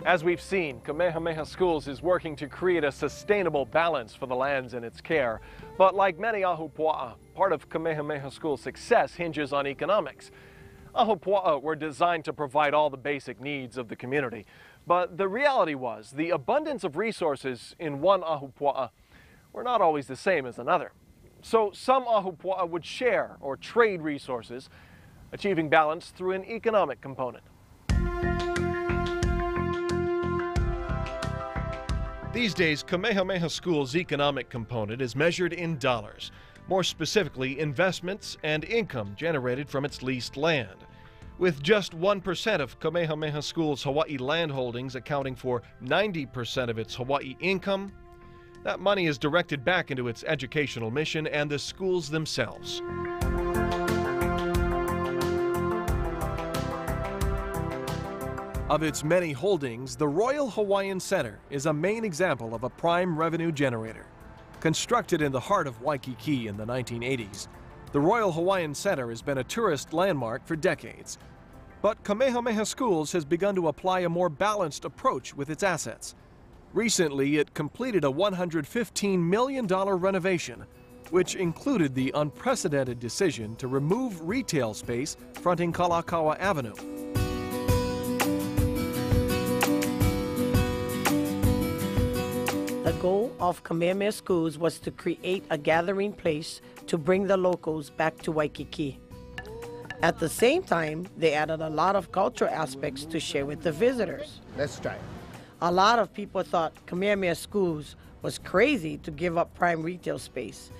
As we've seen, Kamehameha Schools is working to create a sustainable balance for the lands in its care. But like many ahupua'a, part of Kamehameha Schools' success hinges on economics. Ahupua'a were designed to provide all the basic needs of the community. But the reality was, the abundance of resources in one ahupua'a were not always the same as another. So some ahupua'a would share or trade resources, achieving balance through an economic component. These days, Kamehameha Schools' economic component is measured in dollars, more specifically investments and income generated from its leased land. With just 1% of Kamehameha Schools' Hawaii land holdings accounting for 90% of its Hawaii income, that money is directed back into its educational mission and the schools themselves. Of its many holdings, the Royal Hawaiian Center is a main example of a prime revenue generator. Constructed in the heart of Waikiki in the 1980s, the Royal Hawaiian Center has been a tourist landmark for decades. But Kamehameha Schools has begun to apply a more balanced approach with its assets. Recently, it completed a $115 million renovation, which included the unprecedented decision to remove retail space fronting Kalakaua Avenue. The goal of Kamehameha Schools was to create a gathering place to bring the locals back to Waikiki. At the same time, they added a lot of cultural aspects to share with the visitors. Let's try. A lot of people thought Kamehameha Schools was crazy to give up prime retail space.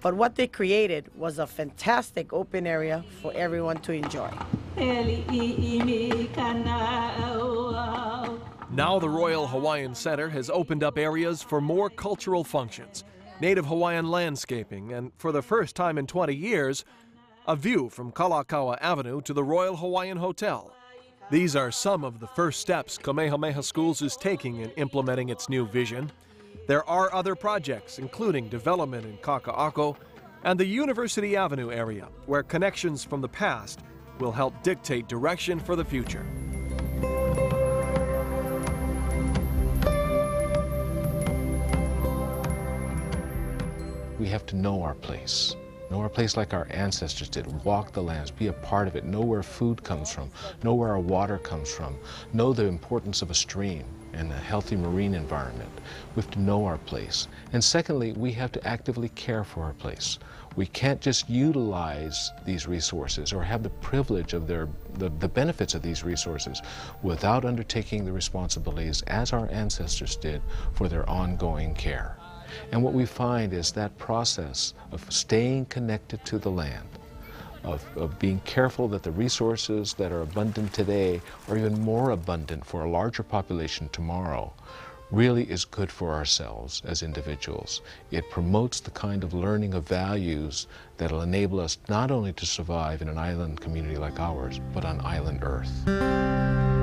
But what they created was a fantastic open area for everyone to enjoy. Now the Royal Hawaiian Center has opened up areas for more cultural functions, native Hawaiian landscaping, and for the first time in 20 years, a view from Kalakaua Avenue to the Royal Hawaiian Hotel. These are some of the first steps Kamehameha Schools is taking in implementing its new vision. There are other projects, including development in Kaka'ako and the University Avenue area, where connections from the past will help dictate direction for the future. We have to know our place like our ancestors did. Walk the lands, be a part of it, know where food comes from, know where our water comes from, know the importance of a stream and a healthy marine environment. We have to know our place. And secondly, we have to actively care for our place. We can't just utilize these resources or have the privilege of the benefits of these resources without undertaking the responsibilities, as our ancestors did, for their ongoing care. And what we find is that process of staying connected to the land, of being careful that the resources that are abundant today are even more abundant for a larger population tomorrow, really is good for ourselves as individuals. It promotes the kind of learning of values that will enable us not only to survive in an island community like ours, but on island Earth.